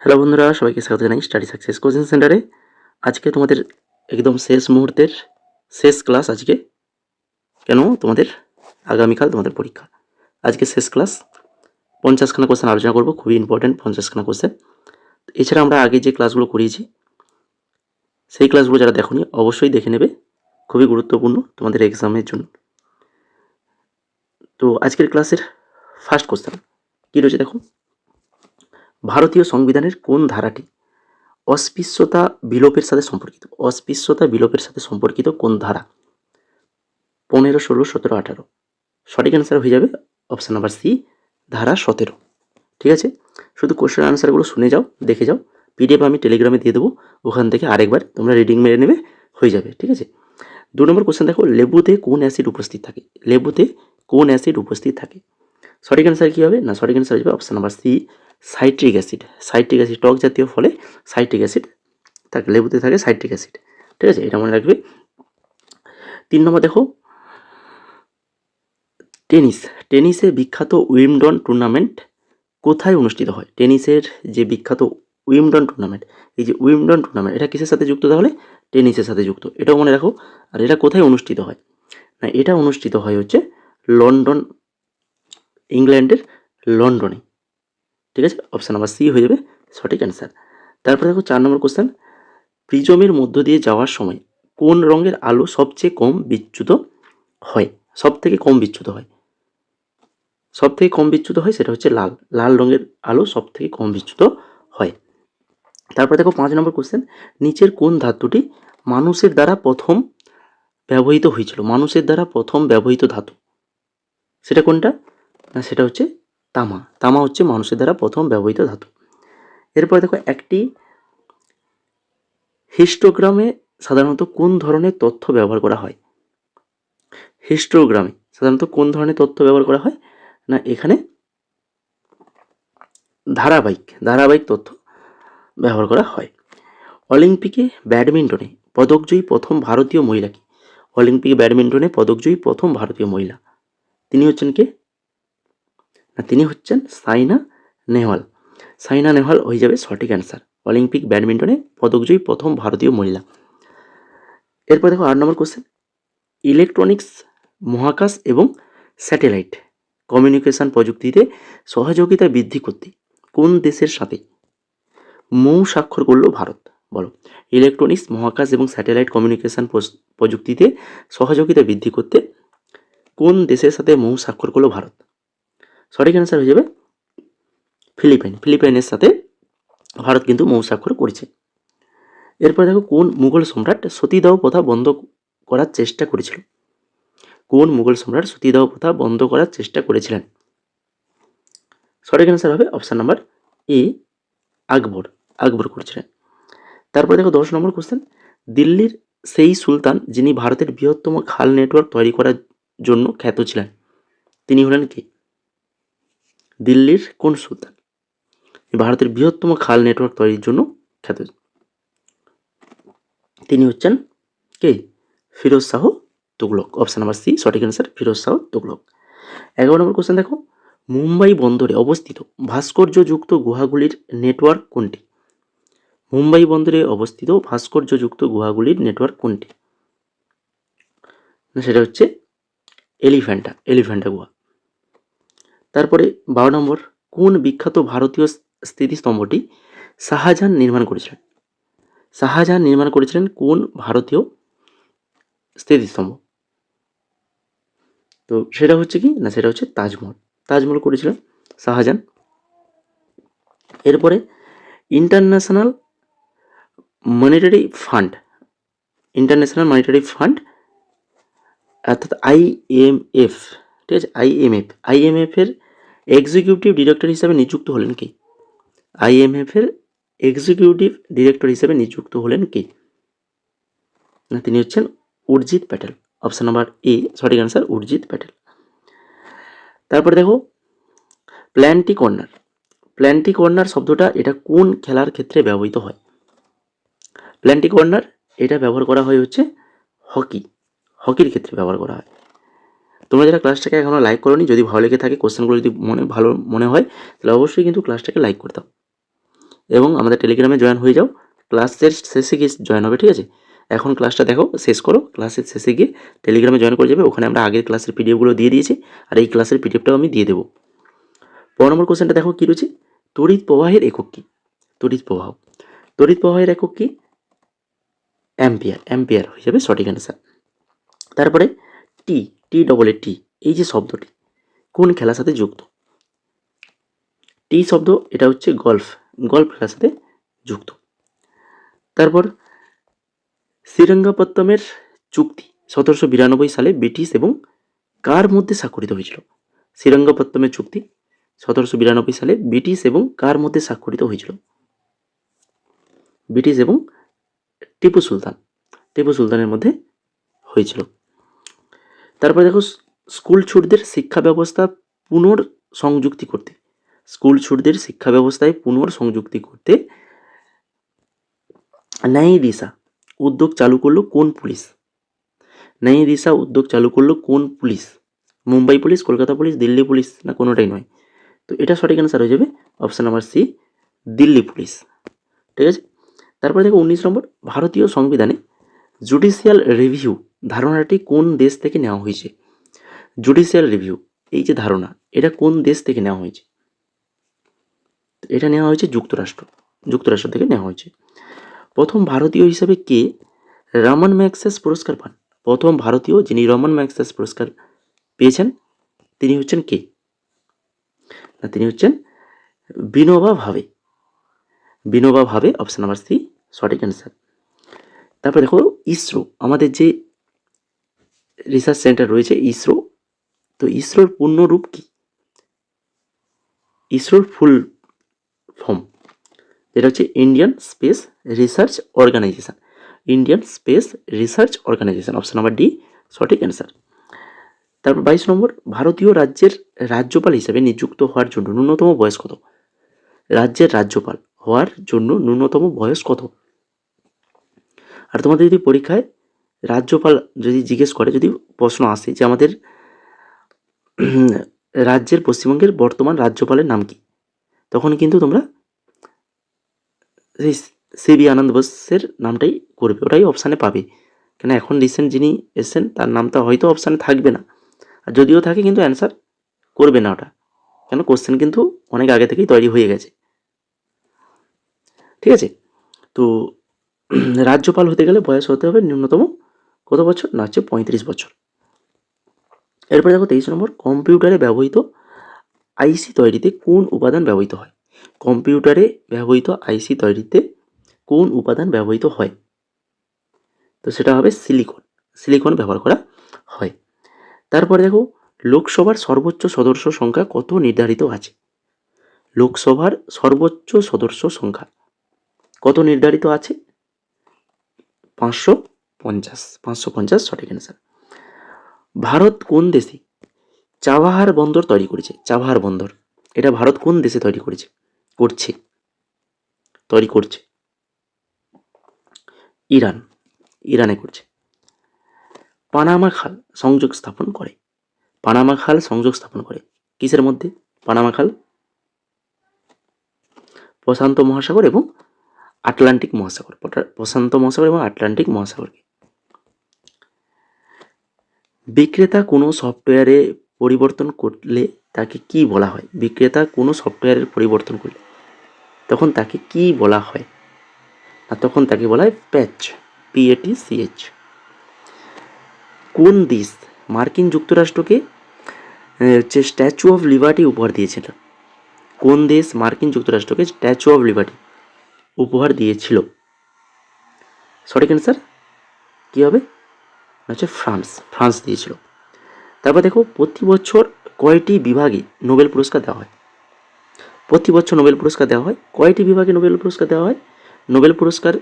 Hello বন্ধুরা, সবাইকে স্বাগত জানাই স্টাডি সাকসেস কোচিং সেন্টারে। আজকে তোমাদের একদম শেষ মুহূর্তের শেষ ক্লাস আজকে। কেন? তোমাদের আগামীকাল তোমাদের পরীক্ষা। আজকে শেষ ক্লাস, 50খানা কোশ্চেন আলোচনা করবো, খুবই ইম্পর্টেন্ট 50খানা কোশ্চেন। এছাড়া আমরা আগে যে ক্লাসগুলো করিয়েছি সেই ক্লাসগুলো যারা দেখোনি অবশ্যই দেখে নেবে, খুবই গুরুত্বপূর্ণ তোমাদের এক্সামের জন্য। তো আজকের ক্লাসের ফার্স্ট কোশ্চেন কী রয়েছে দেখো, ভারতীয় সংবিধানের কোন ধারাটি অস্পৃশ্যতা বিলোপের সাথে সম্পর্কিত? অস্পৃশ্যতা বিলোপের সাথে সম্পর্কিত কোন ধারা? 15, 16, 17, 18। সঠিক অ্যান্সার হয়ে যাবে অপশান নাম্বার সি, ধারা 17। ঠিক আছে, শুধু কোশ্চেন আনসারগুলো শুনে যাও, দেখে যাও। পিডিএফ আমি টেলিগ্রামে দিয়ে দেবো, ওখান থেকে আরেকবার তোমরা রিডিং মেরে নেবে, হয়ে যাবে। ঠিক আছে, 2 নম্বর কোশ্চেন দেখো, লেবুতে কোন অ্যাসিড উপস্থিত থাকে? লেবুতে কোন অ্যাসিড উপস্থিত থাকে? সঠিক অ্যান্সার কী হবে না, সঠিক অ্যান্সার হয়ে যাবে option number C, citric acid. Citric acid, টক জাতীয় ফলে সাইট্রিক অ্যাসিড থাকে, লেবুতে থাকে সাইট্রিক অ্যাসিড। ঠিক আছে, এটা মনে রাখবে। 3 নম্বর দেখো, টেনিসে বিখ্যাত উইম্বলডন টুর্নামেন্ট কোথায় অনুষ্ঠিত হয়? টেনিসের যে বিখ্যাত উইম্বলডন টুর্নামেন্ট, এই যে উইম্বলডন টুর্নামেন্ট, এটা কিসের সাথে যুক্ত? তাহলে টেনিসের সাথে যুক্ত, এটাও মনে রাখো। আর এটা কোথায় অনুষ্ঠিত হয় না, এটা অনুষ্ঠিত হয় হচ্ছে লন্ডন, ইংল্যান্ডের লন্ডনে। ঠিক আছে, অপশান নাম্বার সি হয়ে যাবে সঠিক অ্যান্সার। তারপরে দেখো 4 নম্বর কোশ্চেন, প্রিজমের মধ্য দিয়ে যাওয়ার সময় কোন রঙের আলো সবচেয়ে কম বিচ্যুত হয়? সব থেকে কম বিচ্যুত হয়, সব থেকে কম বিচ্যুত হয় সেটা হচ্ছে লাল। লাল রঙের আলো সব থেকে কম বিচ্যুত হয়। তারপরে দেখো 5 নম্বর কোশ্চেন, নিচের কোন ধাতুটি মানুষের দ্বারা প্রথম ব্যবহৃত হয়েছিল? মানুষের দ্বারা প্রথম ব্যবহৃত ধাতু সেটা কোনটা না, সেটা হচ্ছে তামা। তামা হচ্ছে মানুষের দ্বারা প্রথম ব্যবহৃত ধাতু। এরপরে দেখো, একটি হিস্টোগ্রামে সাধারণত কোন ধরনের তথ্য ব্যবহার করা হয়? হিস্টোগ্রামে সাধারণত কোন ধরনের তথ্য ব্যবহার করা হয় না, এখানে ধারাবাহিক তথ্য ব্যবহার করা হয়। অলিম্পিকে ব্যাডমিন্টনে পদকজয়ী প্রথম ভারতীয় মহিলা কি? অলিম্পিকে ব্যাডমিন্টনে পদকজয়ী প্রথম ভারতীয় মহিলা তিনি হচ্ছেন কে না, তিনি হচ্ছেন সাইনা নেহওয়াল। সাইনা নেহওয়াল হয়ে যাবে সঠিক অ্যান্সার, অলিম্পিক ব্যাডমিন্টনে পদকজয়ী প্রথম ভারতীয় মহিলা। এরপর দেখো 8 নম্বর কোশ্চেন, ইলেকট্রনিক্স, মহাকাশ এবং স্যাটেলাইট কমিউনিকেশন প্রযুক্তিতে সহযোগিতা বৃদ্ধি করতে কোন দেশের সাথে মৌ স্বাক্ষর করল ভারত? বলো, ইলেকট্রনিক্স, মহাকাশ এবং স্যাটেলাইট কমিউনিকেশন প্রযুক্তিতে সহযোগিতা বৃদ্ধি করতে কোন দেশের সাথে মৌ স্বাক্ষর করল ভারত? সঠিক অ্যান্সার হয়ে যাবে ফিলিপাইনের সাথে ভারত কিন্তু মৌ স্বাক্ষর করেছে। এরপরে দেখো, কোন মুঘল সম্রাট সতীদাহ প্রথা বন্ধ করার চেষ্টা করেছিল? কোন মুঘল সম্রাট সতীদাহ প্রথা বন্ধ করার চেষ্টা করেছিলেন? সঠিক অ্যান্সার হবে অপশান নাম্বার এ, আকবর করেছিলেন। তারপরে দেখো 10 নম্বর কোশ্চেন, দিল্লির সেই সুলতান যিনি ভারতের বৃহত্তম খাল নেটওয়ার্ক তৈরি করার জন্য খ্যাত ছিলেন তিনি হলেন কে? দিল্লির কোন সুলতান ভারতের বৃহত্তম খাল নেটওয়ার্ক তৈরির জন্য খ্যাত? তিনি হচ্ছেন কে? Firoz Shah Tughlaq. Option number C সঠিক answer, Firoz Shah Tughlaq. 11 number question দেখো, মুম্বাই বন্দরে অবস্থিত ভাস্কর্যযুক্ত গুহাগুলির নেটওয়ার্ক কোনটি? মুম্বাই বন্দরে অবস্থিত ভাস্কর্যযুক্ত গুহাগুলির নেটওয়ার্ক কোনটি? সেটা হচ্ছে এলিফ্যান্টা গুহা। তারপরে 12 নম্বর, কোন বিখ্যাত ভারতীয় স্মৃতিস্তম্ভটি শাহজাহান নির্মাণ করেছিলেন? শাহজাহান নির্মাণ করেছিলেন কোন ভারতীয় স্মৃতিস্তম্ভ? তো সেটা হচ্ছে কি না, সেটা হচ্ছে তাজমহল করেছিলেন শাহজাহান। এরপরে ইন্টারন্যাশনাল মনিটারি ফান্ড অর্থাৎ IMF, ঠিক আছে, IMF এর এক্সিকিউটিভ ডিরেক্টর হিসাবে নিযুক্ত হলেন কে? IMF এর এক্সিকিউটিভ ডিরেক্টর হিসেবে নিযুক্ত হলেন কে না, তিনি হচ্ছেন Urjit Patel. Option number A সঠিক অ্যান্সার, উর্জিত প্যাটেল। তারপরে দেখো, প্ল্যান্টি কর্নার শব্দটা এটা কোন খেলার ক্ষেত্রে ব্যবহৃত হয়? প্ল্যান্টি কর্নার এটা ব্যবহার করা হয় হচ্ছে হকির ক্ষেত্রে ব্যবহার করা হয়। তোমরা যারা ক্লাসটাকে এখনো লাইক করোনি, যদি ভালো লেগে থাকে, কোশ্চেনগুলো যদি ভালো মনে হয়, তাহলে অবশ্যই কিন্তু ক্লাসটাকে লাইক করে দাও। এবং আমাদের টেলিগ্রামে জয়েন হয়ে যাও। ক্লাসের শেষে গিয়ে জয়েন হবে, ঠিক আছে? এখন ক্লাসটা দেখো, শেষ করো, ক্লাসের শেষে গিয়ে টেলিগ্রামে জয়েন করে যাবে। ওখানে আমরা আগের ক্লাসের পিডিএফগুলো দিয়ে দিয়েছি, আর এই ক্লাসের পিডিএফটাও আমি দিয়ে দেবো। 15 নম্বর কোশ্চেনটা দেখো কী রয়েছে, তড়িৎ প্রবাহের একক কী? তড়িৎ প্রবাহের একক কী? অ্যাম্পিয়ার হয়ে যাবে সঠিক অ্যান্সার। তারপরে টি, এই যে শব্দটি কোন খেলার সাথে যুক্ত? টি শব্দ, এটা হচ্ছে গল্ফ খেলার সাথে যুক্ত। তারপর শ্রীরঙ্গপত্তমের চুক্তি 1792 সালে ব্রিটিশ এবং কার মধ্যে স্বাক্ষরিত হয়েছিল? শ্রীরঙ্গপত্তমের চুক্তি 1792 সালে ব্রিটিশ এবং কার মধ্যে স্বাক্ষরিত হয়েছিল? ব্রিটিশ এবং টিপু সুলতানের মধ্যে হয়েছিল। তারপরে দেখো, স্কুল ছুটদের শিক্ষা ব্যবস্থা পুনর্সংযুক্তি করতে ন্যায় দিশা উদ্যোগ চালু করলো কোন police? Mumbai police, Kolkata police, Delhi police, না কোনোটাই নয়? তো এটা সঠিক অ্যান্সার হয়ে যাবে option number C, Delhi police. ঠিক আছে। তারপরে দেখো 19 নম্বর, ভারতীয় সংবিধানে জুডিশিয়াল রিভিউ ধারণাটি কোন দেশ থেকে নেওয়া হয়েছে? জুডিশিয়াল রিভিউ, এই যে ধারণা, এটা কোন দেশ থেকে নেওয়া হয়েছে? এটা নেওয়া হয়েছে যুক্তরাষ্ট্র থেকে নেওয়া হয়েছে। প্রথম ভারতীয় হিসাবে কে রমন ম্যাগসেস পুরস্কার পান? প্রথম ভারতীয় যিনি রমন ম্যাগসেস পুরস্কার পেয়েছেন তিনি হচ্ছেন কে? না, তিনি হচ্ছেন বিনোবা ভাবে, অপশন নাম্বার সি সঠিক অ্যান্সার। তারপরে দেখো ইসরো, আমাদের যে রিসার্চ সেন্টার রয়েছে ইসরো, তো ইসরোর পূর্ণ রূপ কি? ইসরোর ফুল ফর্ম যেটা হচ্ছে Indian space research organisation, option number D সঠিক অ্যান্সার। তারপর 22 নম্বর, ভারতীয় রাজ্যের রাজ্যপাল হিসেবে নিযুক্ত হওয়ার জন্য ন্যূনতম বয়স কত? রাজ্যের রাজ্যপাল হওয়ার জন্য ন্যূনতম বয়স কত? আর তোমাদের যদি পরীক্ষায় রাজ্যপাল যদি জিজ্ঞেস করে, যদি প্রশ্ন আসে যে আমাদের রাজ্যের পশ্চিমবঙ্গের বর্তমান রাজ্যপালের নাম কি, তখন কিন্তু তোমরা সিবি আনন্দ বোসের নামটাই করবে, ওটাই অপশানে পাবে। কেন এখন রিসেন্ট যিনি এসছেন তার নামটা হয়তো অপশানে থাকবে না, আর যদিও থাকে কিন্তু অ্যান্সার করবে না ওটা, কেন কোশ্চেন কিন্তু অনেক আগে থেকেই তৈরি হয়ে গেছে। ঠিক আছে। তো রাজ্যপাল হতে গেলে বয়স হতে হবে ন্যূনতম কত বছর? না হচ্ছে 35 বছর। এরপরে দেখো 23 নম্বর, কম্পিউটারে ব্যবহৃত আইসি তৈরিতে কোন উপাদান ব্যবহৃত হয়? কম্পিউটারে ব্যবহৃত আইসি তৈরিতে কোন উপাদান ব্যবহৃত হয়? তো সেটা হবে সিলিকন ব্যবহার করা হয়। তারপরে দেখো, লোকসভার সর্বোচ্চ সদস্য সংখ্যা কত নির্ধারিত আছে? লোকসভার সর্বোচ্চ সদস্য সংখ্যা কত নির্ধারিত আছে? 550 সঠিক অ্যান্সার। ভারত কোন দেশে চাবাহার বন্দর তৈরি করেছে? চাবাহার বন্দর, এটা ভারত কোন দেশে তৈরি করছে? ইরানে করছে। পানামা খাল সংযোগ স্থাপন করে কিসের মধ্যে? পানামা খাল প্রশান্ত মহাসাগর এবং আটলান্টিক মহাসাগরকে। বিক্রেতা কোনো সফটওয়্যারে পরিবর্তন করলে তাকে কি বলা হয়? তখন তাকে কি বলা হয়? আর তখন তাকে বলা হয় প্যাচ, PATCH। কোন দেশ মার্কিন যুক্তরাষ্ট্রকে স্ট্যাচু অফ লিবার্টি উপহার দিয়েছিল? কোন দেশ মার্কিন যুক্তরাষ্ট্রকে স্ট্যাচু অফ লিবার্টি উপহার দিয়েছিল? সঠিক অ্যান্সার কী হবে? হচ্ছে ফ্রান্স দিয়েছিল। তারপর দেখো, প্রতি বছর কয়টি বিভাগে নোবেল পুরস্কার দেওয়া হয়? কয়টি বিভাগে নোবেল পুরস্কার দেওয়া হয়? নোবেল পুরস্কার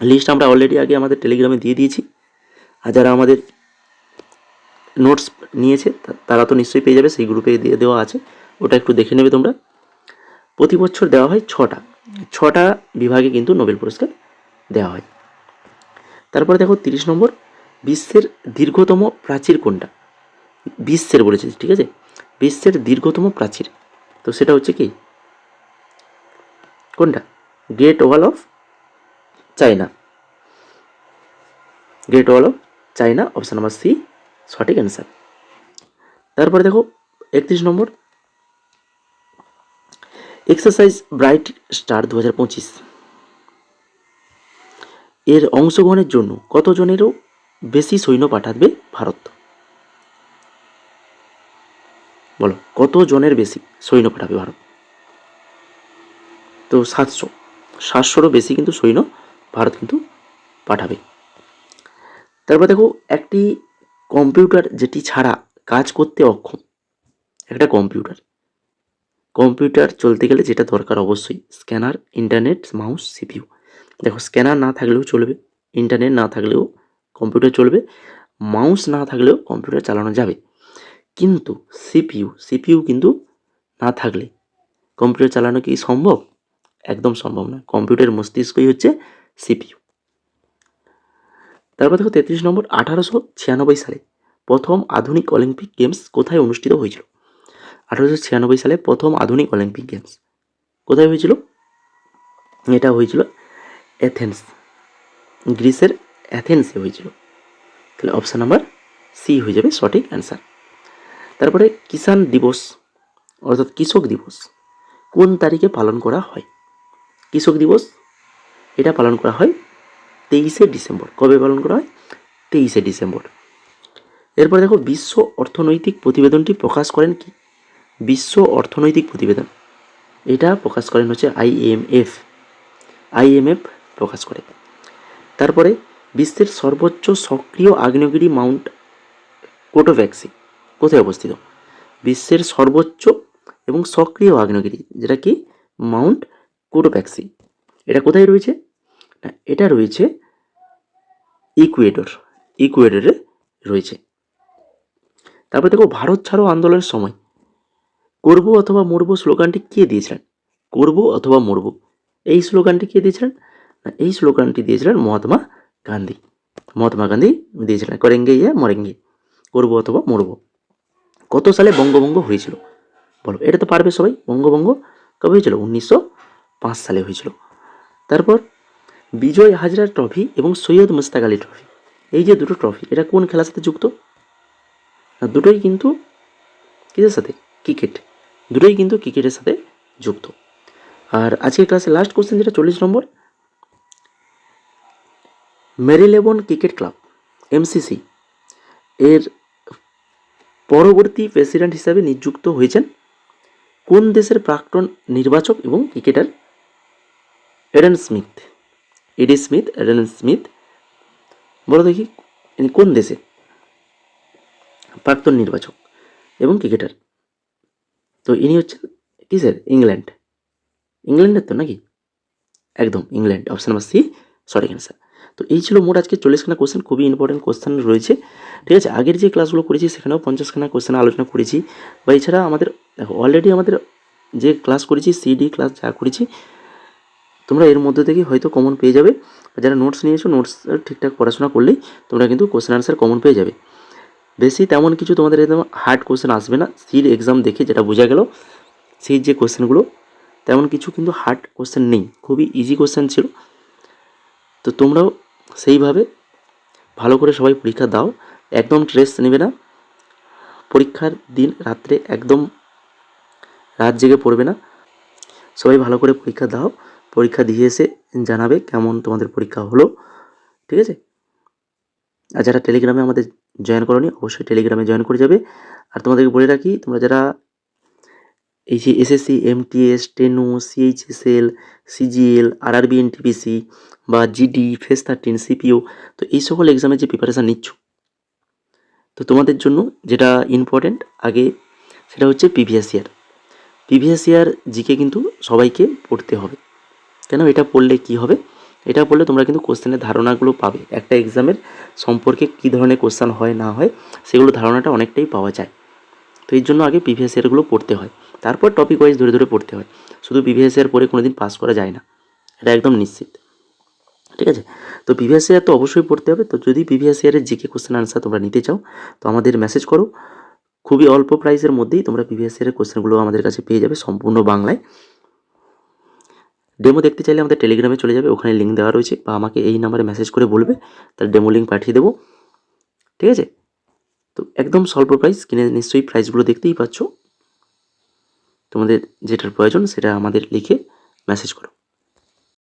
লিস্ট আমরা অলরেডি আগে আমাদের টেলিগ্রামে দিয়ে দিয়েছি, আর যারা আমাদের নোটস নিয়েছে তারা তো নিশ্চয়ই পেয়ে যাবে, সেই গ্রুপে দিয়ে দেওয়া আছে, ওটা একটু দেখে নেবে তোমরা। প্রতি বছর দেওয়া হয় ছটা বিভাগে কিন্তু নোবেল পুরস্কার দেওয়া হয়। তারপরে দেখো 30 নম্বর, বিশ্বের দীর্ঘতম প্রাচীর কোনটা? বিশ্বের বলেছে, ঠিক আছে, বিশ্বের দীর্ঘতম প্রাচীর, তো সেটা হচ্ছে কি কোনটা? Great wall of China. Great wall of China, option number C সঠিক অ্যান্সার। তারপরে দেখো 31 নম্বর, এক্সারসাইজ ব্রাইট স্টার 2025 এর অংশগ্রহণের জন্য কতজনেরও বেশি সৈন্য পাঠাবে ভারত? বলো, কত জনের বেশি সৈন্য পাঠাবে ভারত? তো 700রও বেশি কিন্তু সৈন্য ভারত কিন্তু পাঠাবে। তারপর দেখো, একটি কম্পিউটার যেটি ছাড়া কাজ করতে অক্ষম, একটা কম্পিউটার চলতে গেলে যেটা দরকার অবশ্যই স্ক্যানার, ইন্টারনেট, মাউস, সিপিইউ। দেখো, স্ক্যানার না থাকলেও চলবে, ইন্টারনেট না থাকলেও কম্পিউটার চলবে, মাউস না থাকলেও কম্পিউটার চালানো যাবে, কিন্তু সিপিইউ কিন্তু না থাকলে কম্পিউটার চালানো কি সম্ভব? একদম সম্ভব নয়। কম্পিউটারের মস্তিষ্কই হচ্ছে সিপিইউ। তারপর দেখো 33 নম্বর, 1896 সালে প্রথম আধুনিক অলিম্পিক গেমস কোথায় অনুষ্ঠিত হয়েছিল? 1896 সালে প্রথম আধুনিক অলিম্পিক গেমস কোথায় হয়েছিল? এটা হয়েছিল অ্যাথেন্স, গ্রিসের অ্যাথেন্সে হয়েছিল। তাহলে অপশান নাম্বার সি হয়ে যাবে সঠিক অ্যান্সার। তারপরে কিষাণ দিবস অর্থাৎ কৃষক দিবস কোন তারিখে পালন করা হয়? কৃষক দিবস এটা পালন করা হয় 23শে ডিসেম্বর। কবে পালন করা হয়? 23শে ডিসেম্বর। এরপর দেখো, বিশ্ব অর্থনৈতিক প্রতিবেদনটি প্রকাশ করেন কি? বিশ্ব অর্থনৈতিক প্রতিবেদন এটা প্রকাশ করেন হচ্ছে আইএমএফ প্রকাশ করে। তারপরে বিশ্বের সর্বোচ্চ সক্রিয় আগ্নেয়গিরি মাউন্ট কোটোভ্যাক্সি কোথায় অবস্থিত? বিশ্বের সর্বোচ্চ এবং সক্রিয় আগ্নেয়গিরি যেটা কি মাউন্ট কোটোভ্যাক্সি, এটা কোথায় রয়েছে? এটা রয়েছে ইকুয়েডরে রয়েছে। তারপর দেখো, ভারত ছাড়ো আন্দোলনের সময় করবো অথবা মরবো স্লোগানটি কে দিয়েছিলেন? করবো অথবা মরবো এই স্লোগানটি কে দিয়েছিলেন? এই স্লোগানটি দিয়েছিলেন মহাত্মা গান্ধী দিয়েছিলেন, করেঙ্গে ইয়া মরেঙ্গে, করবো অথবা মরবো। কত সালে বঙ্গভঙ্গ হয়েছিল? বলো, এটা তো পারবে সবাই। বঙ্গভঙ্গ কবে হয়েছিল? 1905 সালে হয়েছিল। তারপর বিজয় হাজরা ট্রফি এবং সৈয়দ মুশতাক আলী ট্রফি, এই যে দুটো ট্রফি, এটা কোন খেলার সাথে যুক্ত? দুটোই কিন্তু কিসের সাথে? ক্রিকেট। দুটোই কিন্তু ক্রিকেটের সাথে যুক্ত। আর আজকের ক্লাসে লাস্ট কোশ্চেন যেটা 40 নম্বর, মেরিলেবোন ক্রিকেট ক্লাব এমসিসি এর পরবর্তী প্রেসিডেন্ট হিসাবে নিযুক্ত হয়েছেন কোন দেশের প্রাক্তন নির্বাচক এবং ক্রিকেটার? Eden Smith. বলো দেখি, কোন দেশে প্রাক্তন নির্বাচক এবং ক্রিকেটার? তো ইনি হচ্ছেন কিসের? ইংল্যান্ডের তো নাকি? একদম ইংল্যান্ড, অপশান নাম্বার সি সঠিক অ্যান্সার। তো এই ছিল মোট আজকে 40খানা কোশ্চেন, খুবই ইম্পর্টেন্ট কোশ্চেন রয়েছে। ঠিক আছে, আগের যে ক্লাসগুলো করেছি সেখানেও 50খানা কোশ্চেন আলোচনা করেছি, বা এছাড়া আমাদের দেখো অলরেডি আমাদের যে ক্লাস করেছি সিডি ক্লাস যা করেছি তোমরা এর মধ্যে থেকে হয়তো কমন পেয়ে যাবে। যারা নোটস নিয়েছো নোটস ঠিকঠাক পড়াশোনা করলেই তোমরা কিন্তু কোশ্চেন আনসার কমন পেয়ে যাবে। বেশি তেমন কিছু তোমাদের একদম হার্ড কোশ্চেন আসবে না। সিড এক্সাম দেখে যেটা বোঝা গেল, সেই যে কোশ্চেনগুলো তেমন কিছু কিন্তু হার্ড কোশ্চেন নেই, খুবই ইজি কোশ্চেন ছিল। তো তোমরাও সেইভাবে ভালো করে সবাই পরীক্ষা দাও, একদম স্ট্রেস নেবে না। পরীক্ষার দিন রাত্রে একদম রাত জেগে পড়বে না, সবাই ভালো করে পরীক্ষা দাও। পরীক্ষা দিয়ে এসে জানাবে কেমন তোমাদের পরীক্ষা হলো, ঠিক আছে? আর যারা টেলিগ্রামে আমাদের জয়েন করোনি অবশ্যই টেলিগ্রামে জয়েন করে যাবে। আর তোমাদেরকে বলে রাখি, তোমরা যারা এই যে এসএসসি, এমটিএস, টেনো, সিএইচএসএল, সিজিএল, আরআরবি, এনটিপিসি বা জিডি, ফেস 13, সিপিও, তো এই সকল এক্সামের যে প্রিপারেশান নিচ্ছ, তো তোমাদের জন্য যেটা ইম্পর্টেন্ট আগে সেটা হচ্ছে প্রিভিয়াস ইয়ার জিকে কিন্তু সবাইকে পড়তে হবে। কেন? এটা পড়লে কি হবে? এটা পড়লে তোমরা কিন্তু কোশ্চেনের ধারণাগুলো পাবে, একটা এক্সামের সম্পর্কে কী ধরনের কোশ্চেন হয় না হয় সেগুলো ধারণাটা অনেকটাই পাওয়া যায়। তো এই জন্য আগে প্রিভিয়াস ইয়ারগুলো পড়তে হয়, তারপর টপিক ওয়াইজ ধরে ধরে পড়তে হয়। শুধু প্রিভিয়াস ইয়ার পড়ে কোনো দিন পাস করা যায় না, এটা একদম নিশ্চিত। ঠিক আছে, তো প্রিভিয়াস ইয়ার তো অবশ্যই পড়তে হবে। তো যদি প্রিভিয়াস ইয়ারের জিকে কোশ্চেন আনসার তোমরা নিতে চাও তো আমাদের মেসেজ করো, খুবই অল্প প্রাইসের মধ্যেই তোমরা প্রিভিয়াস ইয়ারের কোশ্চেনগুলো আমাদের কাছে পেয়ে যাবে সম্পূর্ণ বাংলায়। ডেমো দেখতে চাইলে আমাদের টেলিগ্রামে চলে যাবে, ওখানে লিঙ্ক দেওয়া রয়েছে, বা আমাকে এই নাম্বারে মেসেজ করে বলবে, তার ডেমো লিঙ্ক পাঠিয়ে দেবো। ঠিক আছে, তো একদম স্বল্প প্রাইস, কিনে নিশ্চয়ই প্রাইসগুলো দেখতেই পাচ্ছ। তোমাদের যেটার প্রয়োজন সেটা আমাদের লিখে মেসেজ করো।